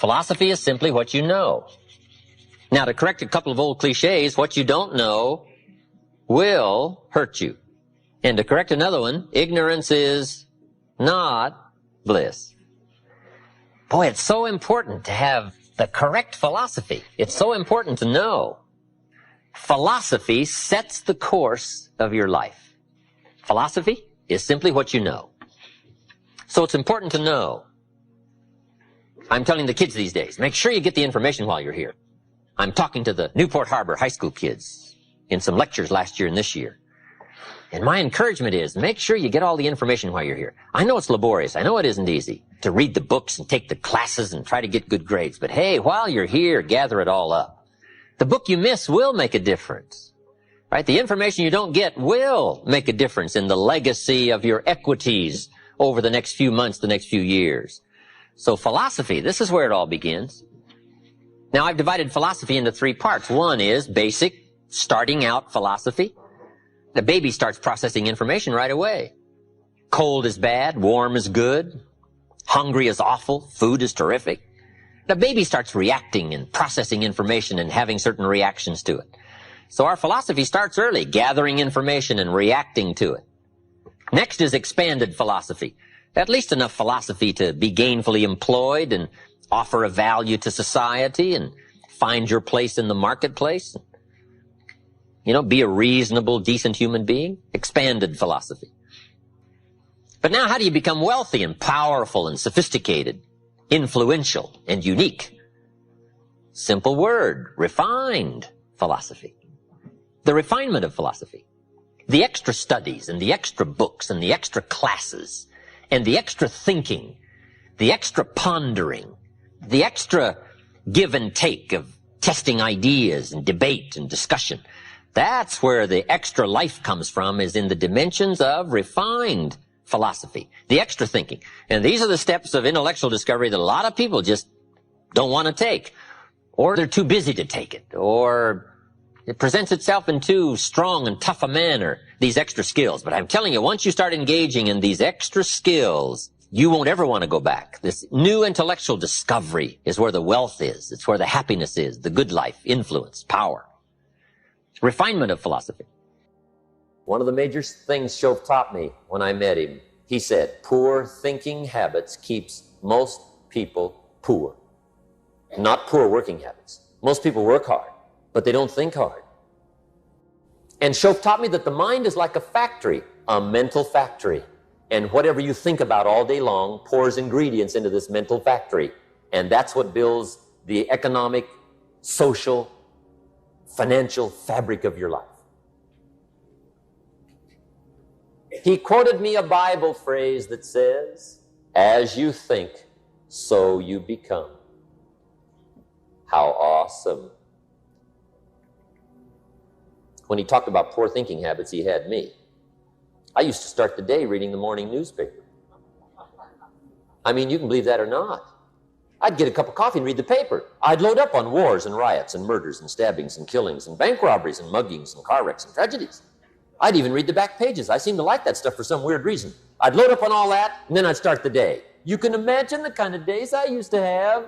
Philosophy is simply what you know. Now, to correct a couple of old cliches, what you don't know will hurt you. And to correct another one, ignorance is not bliss. Boy, it's so important to have the correct philosophy. It's so important to know. Philosophy sets the course of your life. Philosophy is simply what you know. So it's important to know. I'm telling the kids these days, make sure you get the information while you're here. I'm talking to the Newport Harbor high school kids in some lectures last year and this year. And my encouragement is, make sure you get all the information while you're here. I know it's laborious. I know it isn't easy to read the books and take the classes and try to get good grades. But hey, while you're here, gather it all up. The book you miss will make a difference. Right? The information you don't get will make a difference in the legacy of your equities over the next few months, the next few years. So philosophy, this is where it all begins. Now, I've divided philosophy into three parts. One is basic, starting out philosophy. The baby starts processing information right away. Cold is bad, warm is good, hungry is awful, food is terrific. The baby starts reacting and processing information and having certain reactions to it. So our philosophy starts early, gathering information and reacting to it. Next is expanded philosophy. At least enough philosophy to be gainfully employed and offer a value to society and find your place in the marketplace. You know, be a reasonable, decent human being. Expanded philosophy. But now how do you become wealthy and powerful and sophisticated, influential and unique? Simple word, refined philosophy. The refinement of philosophy. The extra studies and the extra books and the extra classes and the extra thinking, the extra pondering, the extra give and take of testing ideas and debate and discussion. That's where the extra life comes from, is in the dimensions of refined philosophy, the extra thinking. And these are the steps of intellectual discovery that a lot of people just don't want to take, or they're too busy to take it, or it presents itself in too strong and tough a manner, these extra skills. But I'm telling you, once you start engaging in these extra skills, you won't ever want to go back. This new intellectual discovery is where the wealth is. It's where the happiness is, the good life, influence, power. Refinement of philosophy. One of the major things Shoaff taught me when I met him, he said, poor thinking habits keeps most people poor. Not poor working habits. Most people work hard, but they don't think hard. And Shoaff taught me that the mind is like a factory, a mental factory. And whatever you think about all day long pours ingredients into this mental factory. And that's what builds the economic, social, financial fabric of your life. He quoted me a Bible phrase that says, as you think, so you become. How awesome. When he talked about poor thinking habits, he had me. I used to start the day reading the morning newspaper. I mean, you can believe that or not. I'd get a cup of coffee and read the paper. I'd load up on wars and riots and murders and stabbings and killings and bank robberies and muggings and car wrecks and tragedies. I'd even read the back pages. I seem to like that stuff for some weird reason. I'd load up on all that, and then I'd start the day. You can imagine the kind of days I used to have.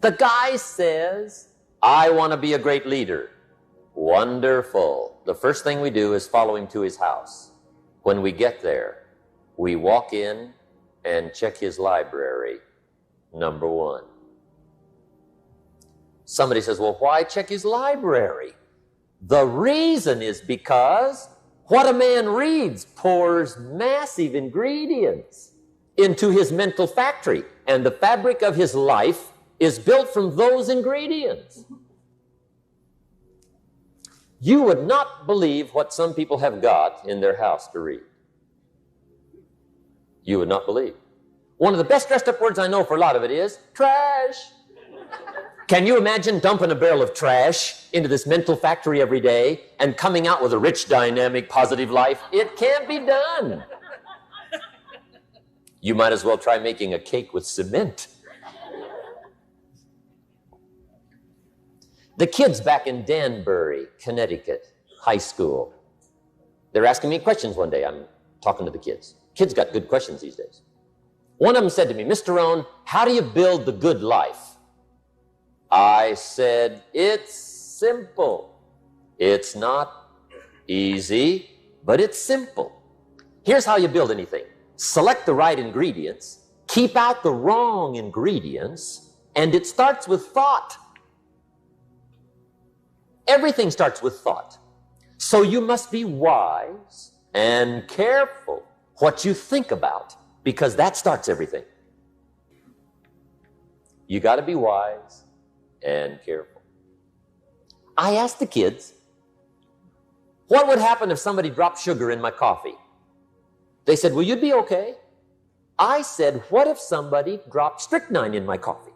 The guy says, I want to be a great leader. Wonderful. The first thing we do is follow him to his house. When we get there, we walk in and check his library, number one. Somebody says, well, why check his library? The reason is because what a man reads pours massive ingredients into his mental factory, and the fabric of his life is built from those ingredients. You would not believe what some people have got in their house to read. You would not believe. One of the best dressed up words I know for a lot of it is trash. Can you imagine dumping a barrel of trash into this mental factory every day and coming out with a rich, dynamic, positive life? It can't be done. You might as well try making a cake with cement. The kids back in Danbury, Connecticut, high school, they're asking me questions one day. I'm talking to the kids. Kids got good questions these days. One of them said to me, Mr. Rohn, how do you build the good life? I said, it's simple. It's not easy, but it's simple. Here's how you build anything. Select the right ingredients, keep out the wrong ingredients, and it starts with thought. Everything starts with thought. So you must be wise and careful what you think about, because that starts everything. You got to be wise and careful. I asked the kids, what would happen if somebody dropped sugar in my coffee? They said, well, you'd be okay. I said, what if somebody dropped strychnine in my coffee?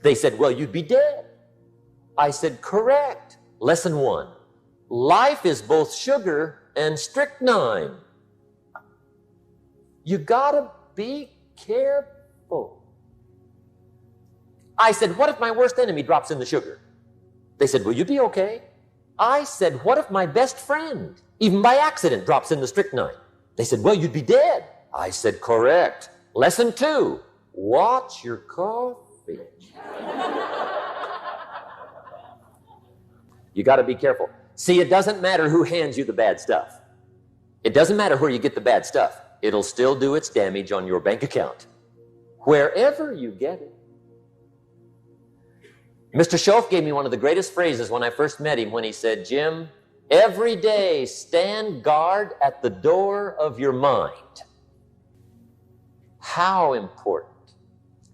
They said, well, you'd be dead. I said, correct. Lesson 1. Life is both sugar and strychnine. You gotta be careful. I said, what if my worst enemy drops in the sugar? They said, well, you'd be okay. I said, what if my best friend, even by accident, drops in the strychnine? They said, well, you'd be dead. I said, correct. Lesson 2, watch your coffee. You got to be careful. See, it doesn't matter who hands you the bad stuff. It doesn't matter where you get the bad stuff. It'll still do its damage on your bank account, wherever you get it. Mr. Schoaf gave me one of the greatest phrases when I first met him when he said, Jim, every day stand guard at the door of your mind. How important.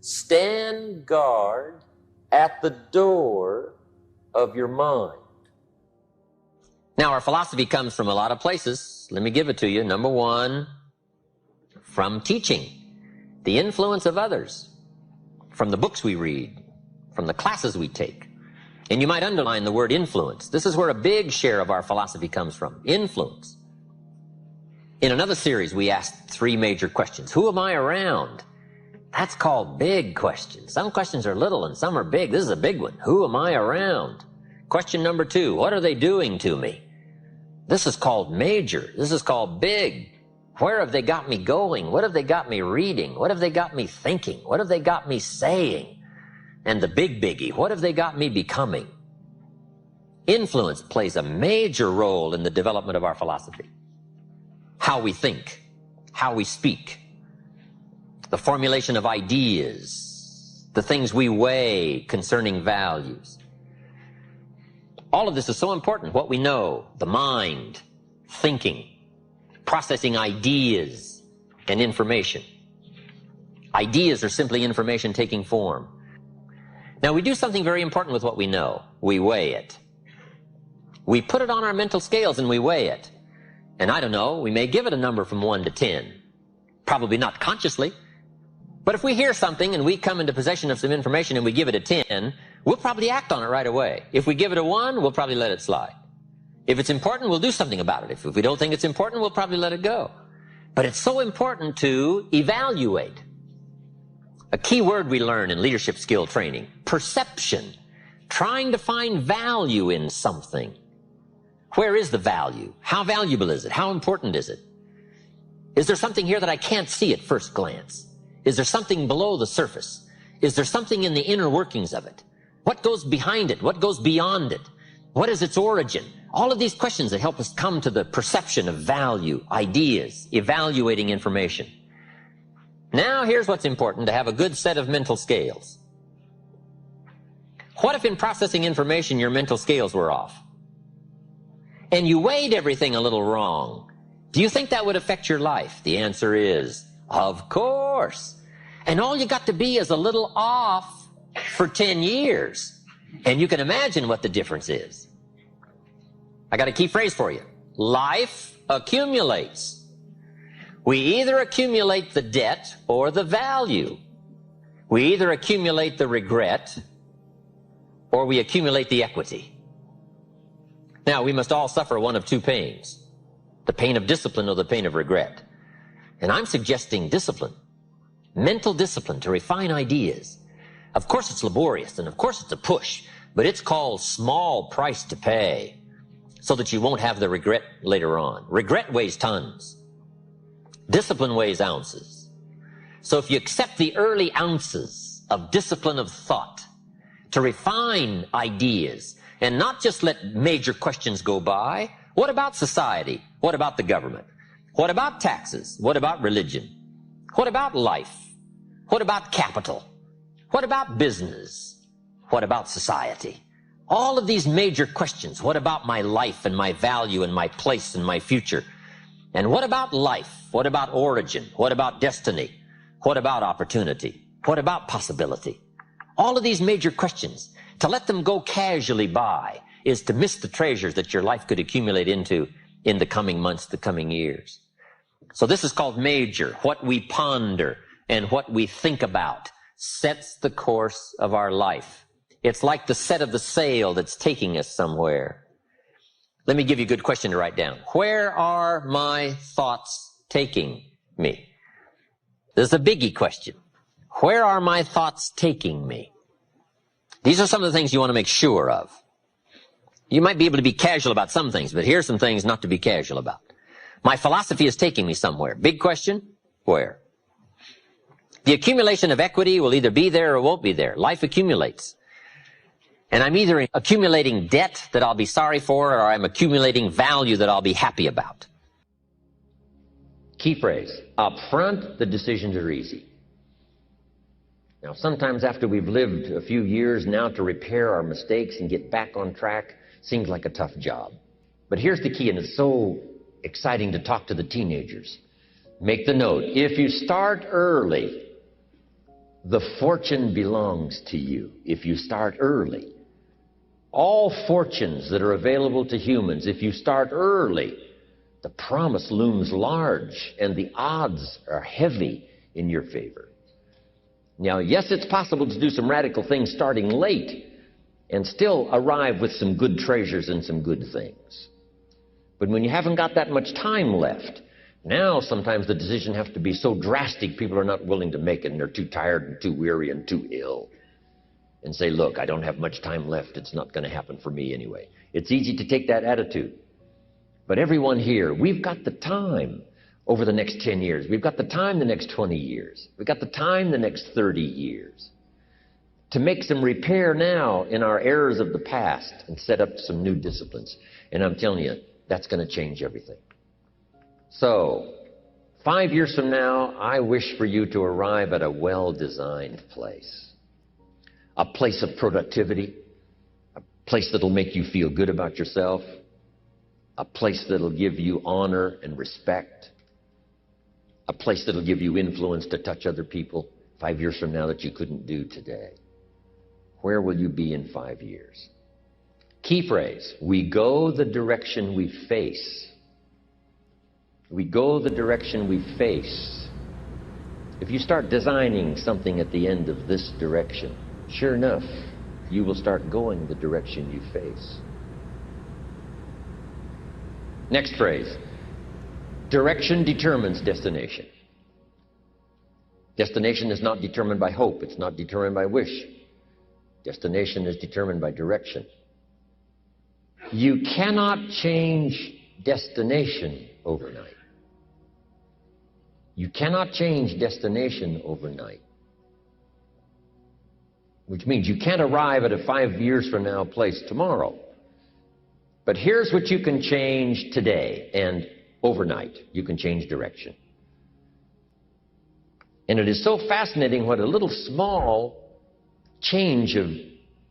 Stand guard at the door of your mind. Now, our philosophy comes from a lot of places. Let me give it to you. Number 1, from teaching, the influence of others, from the books we read, from the classes we take. And you might underline the word influence. This is where a big share of our philosophy comes from, influence. In another series, we asked 3 major questions. Who am I around? That's called big questions. Some questions are little and some are big. This is a big one. Who am I around? Question number 2, what are they doing to me? This is called major. This is called big. Where have they got me going? What have they got me reading? What have they got me thinking? What have they got me saying? And the big biggie, what have they got me becoming? Influence plays a major role in the development of our philosophy. How we think, how we speak, the formulation of ideas, the things we weigh concerning values. All of this is so important. What we know, the mind, thinking, processing ideas and information. Ideas are simply information taking form. Now, we do something very important with what we know. We weigh it. We put it on our mental scales and we weigh it. And I don't know, we may give it a number from 1 to 10. Probably not consciously. But if we hear something and we come into possession of some information and we give it a 10, we'll probably act on it right away. If we give it a 1, we'll probably let it slide. If it's important, we'll do something about it. If we don't think it's important, we'll probably let it go. But it's so important to evaluate. A key word we learn in leadership skill training, perception, trying to find value in something. Where is the value? How valuable is it? How important is it? Is there something here that I can't see at first glance? Is there something below the surface? Is there something in the inner workings of it? What goes behind it? What goes beyond it? What is its origin? All of these questions that help us come to the perception of value, ideas, evaluating information. Now, here's what's important, to have a good set of mental scales. What if in processing information your mental scales were off? And you weighed everything a little wrong? Do you think that would affect your life? The answer is, of course. And all you got to be is a little off for 10 years. And you can imagine what the difference is. I got a key phrase for you. Life accumulates. We either accumulate the debt or the value. We either accumulate the regret or we accumulate the equity. Now, we must all suffer one of 2 pains, the pain of discipline or the pain of regret. And I'm suggesting discipline, mental discipline to refine ideas. Of course it's laborious and of course it's a push, but it's called small price to pay so that you won't have the regret later on. Regret weighs tons. Discipline weighs ounces. So if you accept the early ounces of discipline of thought to refine ideas and not just let major questions go by, what about society? What about the government? What about taxes? What about religion? What about life? What about capital? What about business? What about society? All of these major questions. What about my life and my value and my place and my future? And what about life? What about origin? What about destiny? What about opportunity? What about possibility? All of these major questions, to let them go casually by is to miss the treasures that your life could accumulate into in the coming months, the coming years. So this is called major. What we ponder and what we think about sets the course of our life. It's like the set of the sail that's taking us somewhere. Let me give you a good question to write down. Where are my thoughts taking me? This is a biggie question. Where are my thoughts taking me? These are some of the things you want to make sure of. You might be able to be casual about some things, but here's some things not to be casual about. My philosophy is taking me somewhere. Big question, where? The accumulation of equity will either be there or won't be there. Life accumulates. And I'm either accumulating debt that I'll be sorry for, or I'm accumulating value that I'll be happy about. Key phrase, up front, the decisions are easy. Now, sometimes after we've lived a few years now, to repair our mistakes and get back on track seems like a tough job. But here's the key, and it's so exciting to talk to the teenagers. Make the note. If you start early, the fortune belongs to you. If you start early. All fortunes that are available to humans, if you start early, the promise looms large and the odds are heavy in your favor. Now, yes, it's possible to do some radical things starting late and still arrive with some good treasures and some good things. But when you haven't got that much time left, now sometimes the decision has to be so drastic people are not willing to make it, and they're too tired and too weary and too ill. And say, look, I don't have much time left. It's not going to happen for me anyway. It's easy to take that attitude. But everyone here, we've got the time over the next 10 years. We've got the time the next 20 years. We've got the time the next 30 years to make some repair now in our errors of the past and set up some new disciplines. And I'm telling you, that's going to change everything. So, 5 years from now, I wish for you to arrive at a well-designed place. A place of productivity, a place that'll make you feel good about yourself, a place that'll give you honor and respect, a place that'll give you influence to touch other people 5 years from now that you couldn't do today. Where will you be in 5 years? Key phrase, we go the direction we face. We go the direction we face. If you start designing something at the end of this direction, sure enough, you will start going the direction you face. Next phrase. Direction determines destination. Destination is not determined by hope. It's not determined by wish. Destination is determined by direction. You cannot change destination overnight. You cannot change destination overnight. Which means you can't arrive at a 5 years from now place tomorrow. But here's what you can change today and overnight. You can change direction. And it is so fascinating what a little small change of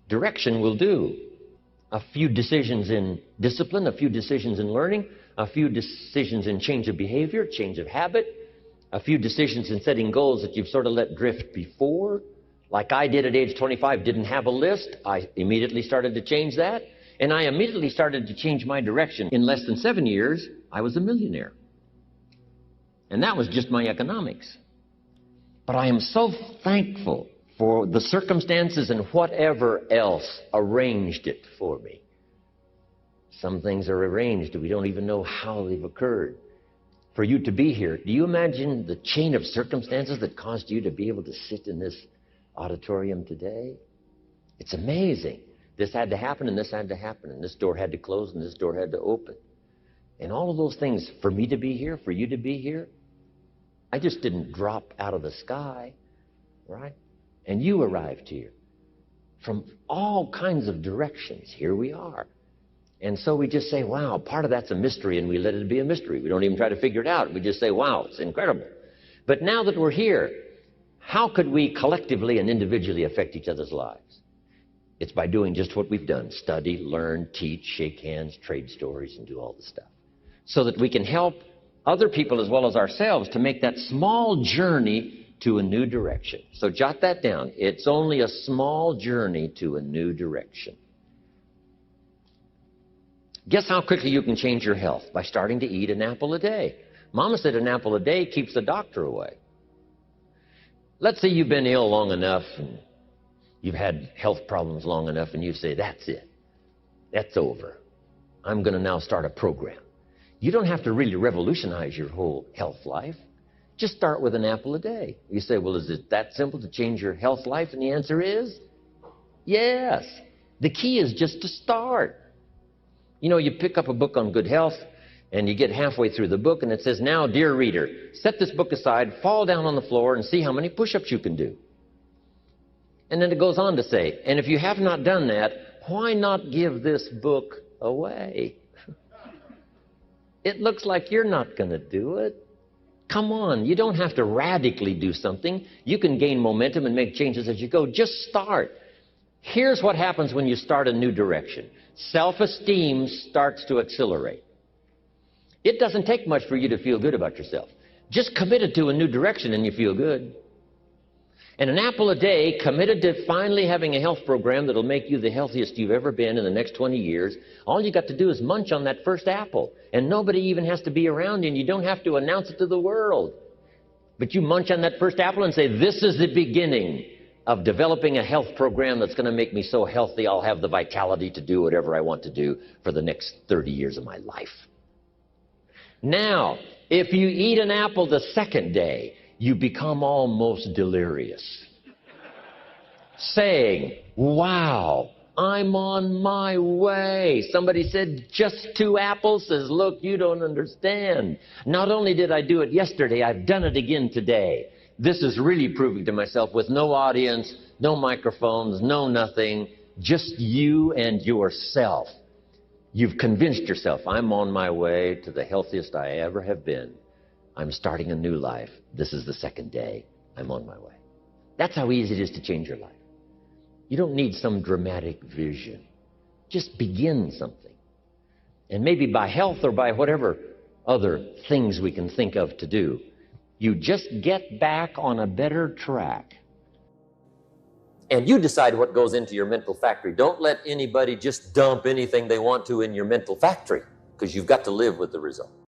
direction will do. A few decisions in discipline, a few decisions in learning, a few decisions in change of behavior, change of habit, a few decisions in setting goals that you've sort of let drift before. Like I did at age 25, didn't have a list. I immediately started to change that. And I immediately started to change my direction. In less than 7 years, I was a millionaire. And that was just my economics. But I am so thankful for the circumstances and whatever else arranged it for me. Some things are arranged, we don't even know how they've occurred. For you to be here, do you imagine the chain of circumstances that caused you to be able to sit in this auditorium today? It's amazing. This had to happen, and this had to happen, and this door had to close, and this door had to open. And all of those things, for me to be here, for you to be here, I just didn't drop out of the sky, right? And you arrived here from all kinds of directions. Here we are. And so we just say, wow, part of that's a mystery, and we let it be a mystery. We don't even try to figure it out. We just say, wow, it's incredible. But now that we're here, how could we collectively and individually affect each other's lives? It's by doing just what we've done: study, learn, teach, shake hands, trade stories, and do all the stuff, so that we can help other people as well as ourselves to make that small journey to a new direction. So jot that down. It's only a small journey to a new direction. Guess how quickly you can change your health? By starting to eat an apple a day. Mama said an apple a day keeps the doctor away. Let's say you've been ill long enough and you've had health problems long enough, and you say, that's it. That's over. I'm going to now start a program. You don't have to really revolutionize your whole health life. Just start with an apple a day. You say, well, is it that simple to change your health life? And the answer is yes. The key is just to start. You know, you pick up a book on good health, and you get halfway through the book, and it says, now, dear reader, set this book aside, fall down on the floor, and see how many push-ups you can do. And then it goes on to say, and if you have not done that, why not give this book away? It looks like you're not going to do it. Come on, you don't have to radically do something. You can gain momentum and make changes as you go. Just start. Here's what happens when you start a new direction. Self-esteem starts to accelerate. It doesn't take much for you to feel good about yourself. Just committed to a new direction and you feel good. And an apple a day, committed to finally having a health program that'll make you the healthiest you've ever been in the next 20 years, all you got to do is munch on that first apple. And nobody even has to be around you, and you don't have to announce it to the world. But you munch on that first apple and say, this is the beginning of developing a health program that's going to make me so healthy I'll have the vitality to do whatever I want to do for the next 30 years of my life. Now, if you eat an apple the second day, you become almost delirious, saying, wow, I'm on my way. Somebody said, just 2 apples? Says, look, you don't understand. Not only did I do it yesterday, I've done it again today. This is really proving to myself with no audience, no microphones, no nothing, just you and yourself. You've convinced yourself, I'm on my way to the healthiest I ever have been. I'm starting a new life. This is the second day. I'm on my way. That's how easy it is to change your life. You don't need some dramatic vision. Just begin something. And maybe by health or by whatever other things we can think of to do, you just get back on a better track. And you decide what goes into your mental factory. Don't let anybody just dump anything they want to in your mental factory, because you've got to live with the result.